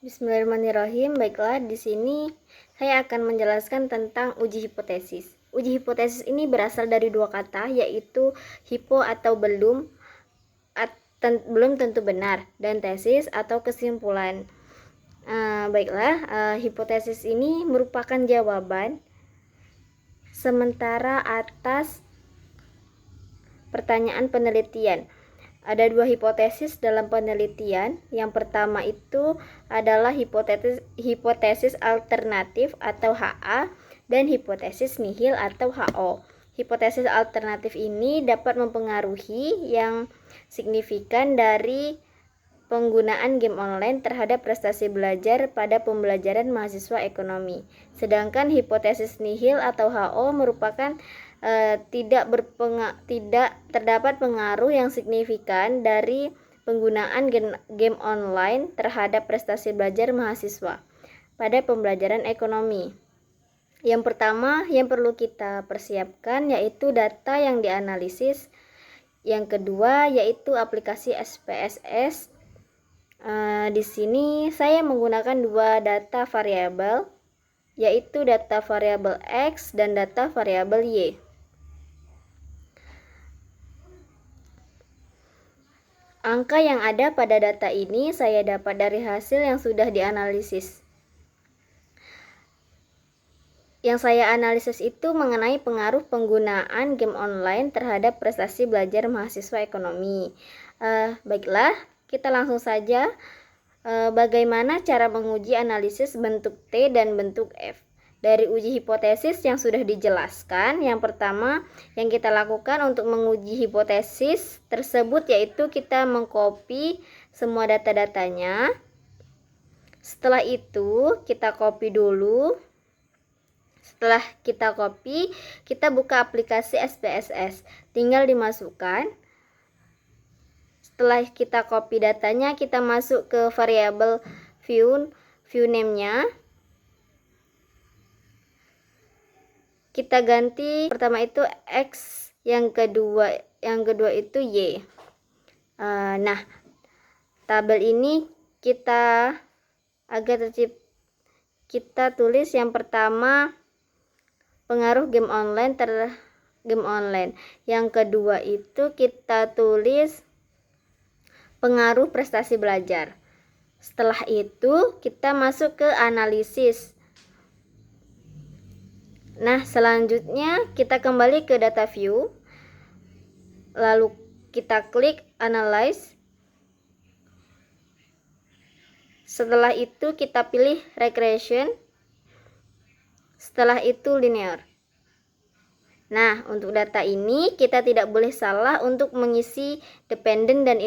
Bismillahirrahmanirrahim. Baiklah, di sini saya akan menjelaskan tentang uji hipotesis. Uji hipotesis ini berasal dari dua kata, yaitu hipo atau belum, belum tentu benar, dan tesis atau kesimpulan. Hipotesis ini merupakan jawaban sementara atas pertanyaan penelitian. Ada dua hipotesis dalam penelitian. Yang pertama itu adalah hipotesis alternatif atau HA dan hipotesis nihil atau HO. Hipotesis alternatif ini dapat mempengaruhi yang signifikan dari penggunaan game online terhadap prestasi belajar pada pembelajaran mahasiswa ekonomi. Sedangkan hipotesis nihil atau HO merupakan tidak terdapat pengaruh yang signifikan dari penggunaan game online terhadap prestasi belajar mahasiswa pada pembelajaran ekonomi. Yang pertama yang perlu kita persiapkan yaitu data yang dianalisis. Yang kedua yaitu aplikasi SPSS. Di sini saya menggunakan dua data variabel, yaitu data variabel X dan data variabel Y. Angka yang ada pada data ini saya dapat dari hasil yang sudah dianalisis. Yang saya analisis itu mengenai pengaruh penggunaan game online terhadap prestasi belajar mahasiswa ekonomi. Baiklah, kita langsung saja. Bagaimana cara menguji analisis bentuk T dan bentuk F? Dari uji hipotesis yang sudah dijelaskan, yang pertama yang kita lakukan untuk menguji hipotesis tersebut yaitu kita mengcopy semua data-datanya. Setelah itu kita copy dulu. Setelah kita copy, kita buka aplikasi SPSS. Tinggal dimasukkan. Setelah kita copy datanya, kita masuk ke variabel view name-nya. Kita ganti pertama itu X, yang kedua itu Y. Nah, tabel ini kita agak tercip. Kita tulis yang pertama pengaruh game online game online. Yang kedua itu kita tulis pengaruh prestasi belajar. Setelah itu kita masuk ke analisis. Nah, selanjutnya kita kembali ke data view. Lalu kita klik analyze. Setelah itu kita pilih regression. Setelah itu linear. Nah, untuk data ini kita tidak boleh salah untuk mengisi dependent dan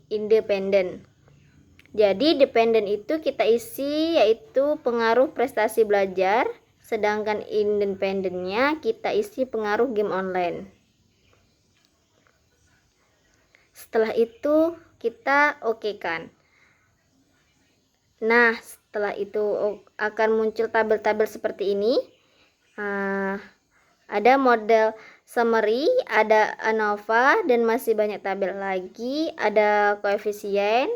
independent. Jadi dependent itu kita isi yaitu pengaruh prestasi belajar, sedangkan independentnya kita isi pengaruh game online. Setelah itu kita okekan. Nah, setelah itu akan muncul tabel-tabel seperti ini. Ada model summary, ada ANOVA, dan masih banyak tabel lagi. Ada koefisien.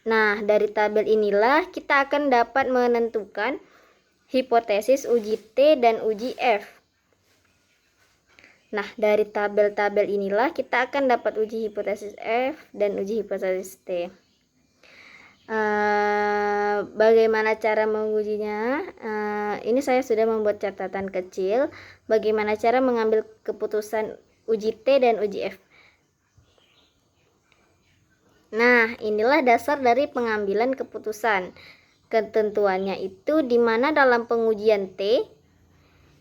Nah, dari tabel inilah kita akan dapat menentukan hipotesis uji T dan uji F. Nah, dari tabel-tabel inilah kita akan dapat uji hipotesis F dan uji hipotesis T. Bagaimana cara mengujinya? Ini saya sudah membuat catatan kecil. Bagaimana cara mengambil keputusan uji T dan uji F? Nah, inilah dasar dari pengambilan keputusan. Ketentuannya itu di mana dalam pengujian T.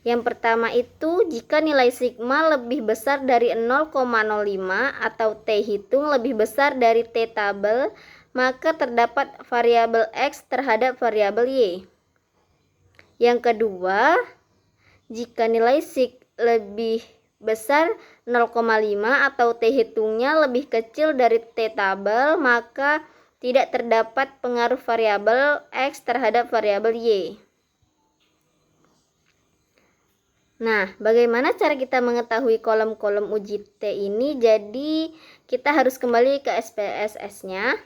Yang pertama itu jika nilai sigma lebih besar dari 0,05 atau T hitung lebih besar dari T tabel, maka terdapat variabel X terhadap variabel Y. Yang kedua, jika nilai sig lebih besar 0,5 atau T hitungnya lebih kecil dari T tabel, maka tidak terdapat pengaruh variabel X terhadap variabel Y. Nah, bagaimana cara kita mengetahui kolom-kolom uji T ini? Jadi, kita harus kembali ke SPSS-nya.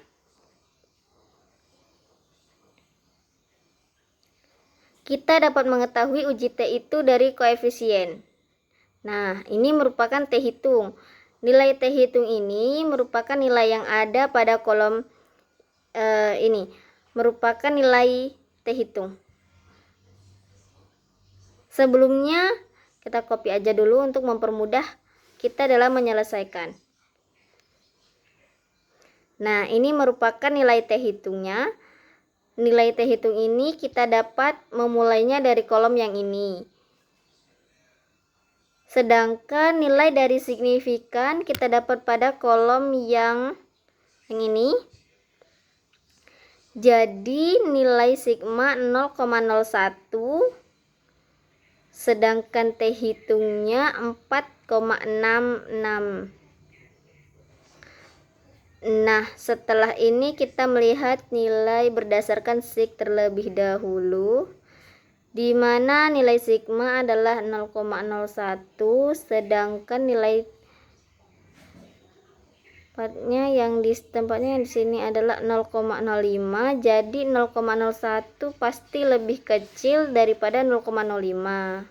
kita dapat mengetahui uji T itu dari koefisien. Nah, ini merupakan T hitung. Nilai T hitung ini merupakan nilai yang ada pada kolom ini. Merupakan nilai T hitung. Sebelumnya, kita copy aja dulu untuk mempermudah kita dalam menyelesaikan. Nah, ini merupakan nilai T hitungnya. Nilai T hitung ini kita dapat memulainya dari kolom yang ini. Sedangkan nilai dari signifikan kita dapat pada kolom yang ini. Jadi nilai sigma 0,01, sedangkan T hitungnya 4,66. Nah, setelah ini kita melihat nilai berdasarkan sig terlebih dahulu, di mana nilai sigma adalah 0,01, sedangkan nilai tempatnya yang di sini adalah 0,05. Jadi 0,01 pasti lebih kecil daripada 0,05.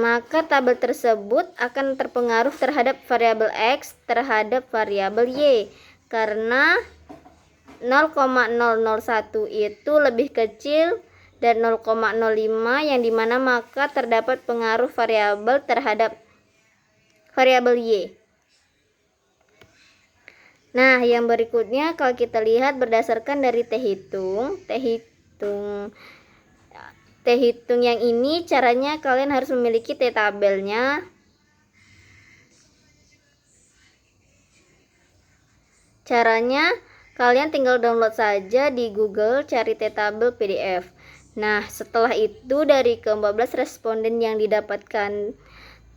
Maka tabel tersebut akan terpengaruh terhadap variabel X terhadap variabel Y, karena 0,001 itu lebih kecil dan 0,05 yang dimana maka terdapat pengaruh variabel terhadap variabel Y. Nah, yang berikutnya kalau kita lihat berdasarkan dari T hitung yang ini, caranya kalian harus memiliki T tabelnya. Caranya kalian tinggal download saja di Google, cari T tabel PDF. Nah, setelah itu dari ke-14 responden yang didapatkan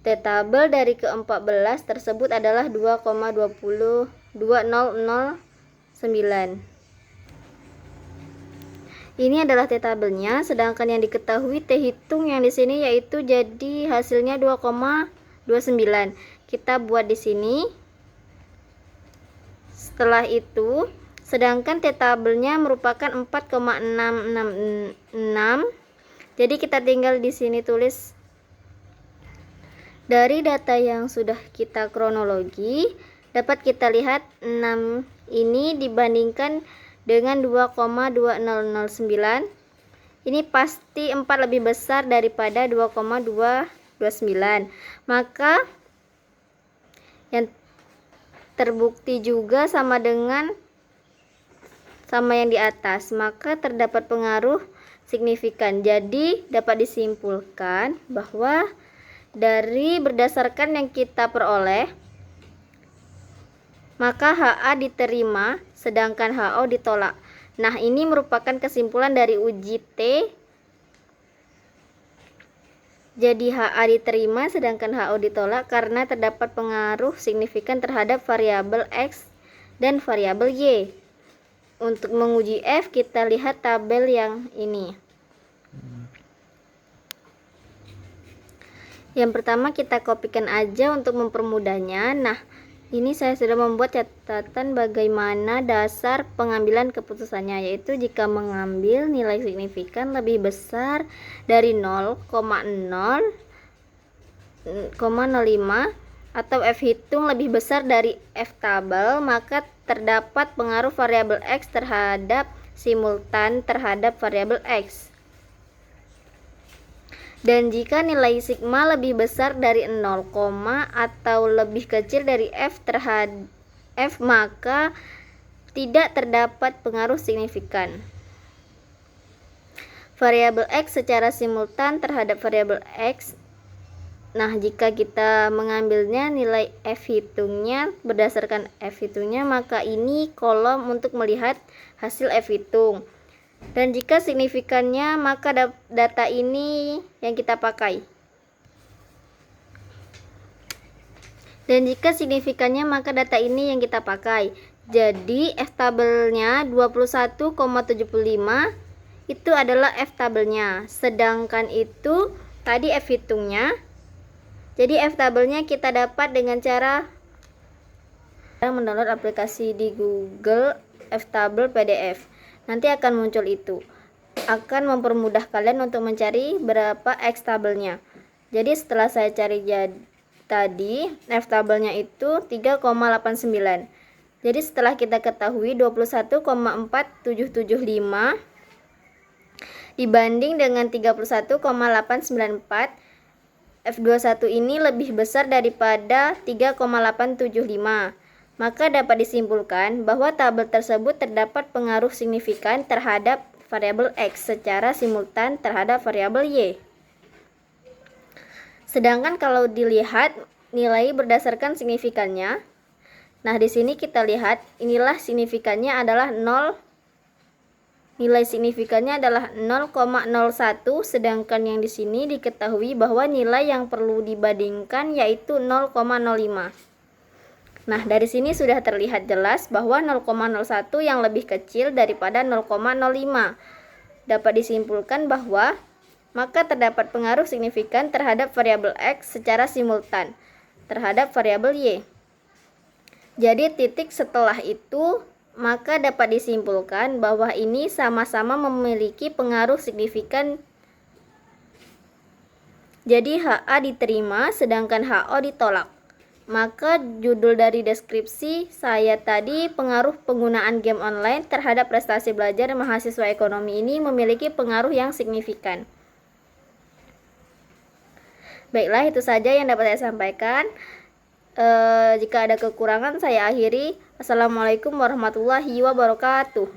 T tabel dari ke-14 tersebut adalah 2,2009. Ini adalah T tabelnya, sedangkan yang diketahui T hitung yang di sini yaitu jadi hasilnya 2,29. Kita buat di sini. Setelah itu, sedangkan T tabelnya merupakan 4,666. Jadi kita tinggal di sini tulis dari data yang sudah kita kronologi, dapat kita lihat 6 ini dibandingkan dengan 2,2009, ini pasti 4 lebih besar daripada 2,229. Maka yang terbukti juga sama dengan yang di atas, maka terdapat pengaruh signifikan. Jadi dapat disimpulkan bahwa dari berdasarkan yang kita peroleh, maka HA diterima sedangkan HO ditolak. Nah, ini merupakan kesimpulan dari uji T. Jadi HA diterima sedangkan HO ditolak karena terdapat pengaruh signifikan terhadap variabel X dan variabel Y. Untuk menguji F, kita lihat tabel yang ini. Yang pertama kita kopikan aja untuk mempermudahnya. Nah, ini saya sudah membuat catatan bagaimana dasar pengambilan keputusannya, yaitu jika mengambil nilai signifikan lebih besar dari 0,0,05 atau F hitung lebih besar dari F tabel, maka terdapat pengaruh variabel X terhadap simultan terhadap variabel X. Dan jika nilai sigma lebih besar dari 0, atau lebih kecil dari F terhadap F, maka tidak terdapat pengaruh signifikan. Variabel X secara simultan terhadap variabel X. Nah, jika kita mengambilnya nilai F hitungnya berdasarkan F hitungnya, maka ini kolom untuk melihat hasil F hitung. Dan jika signifikannya, maka data ini yang kita pakai. Jadi F tabelnya 21,75 itu adalah F tabelnya. Sedangkan itu tadi F hitungnya. Jadi F tabelnya kita dapat dengan cara mendownload aplikasi di Google F tabel PDF. nanti akan muncul itu. Akan mempermudah kalian untuk mencari berapa X tabelnya. Jadi setelah saya cari tadi, F tabelnya itu 3,89. Jadi setelah kita ketahui 21,4775 dibanding dengan 31,894, F21 ini lebih besar daripada 3,875. Maka dapat disimpulkan bahwa tabel tersebut terdapat pengaruh signifikan terhadap variabel X secara simultan terhadap variabel Y. Sedangkan kalau dilihat nilai berdasarkan signifikannya, nah di sini kita lihat inilah signifikannya adalah 0. Nilai signifikannya adalah 0,01, sedangkan yang di sini diketahui bahwa nilai yang perlu dibandingkan yaitu 0,05. Nah, dari sini sudah terlihat jelas bahwa 0,01 yang lebih kecil daripada 0,05. Dapat disimpulkan bahwa maka terdapat pengaruh signifikan terhadap variabel X secara simultan terhadap variabel Y. Jadi titik setelah itu maka dapat disimpulkan bahwa ini sama-sama memiliki pengaruh signifikan. Jadi HA diterima sedangkan HO ditolak. Maka judul dari deskripsi saya tadi, pengaruh penggunaan game online terhadap prestasi belajar mahasiswa ekonomi ini memiliki pengaruh yang signifikan. Baiklah, itu saja yang dapat saya sampaikan. Jika ada kekurangan saya akhiri. Assalamualaikum warahmatullahi wabarakatuh.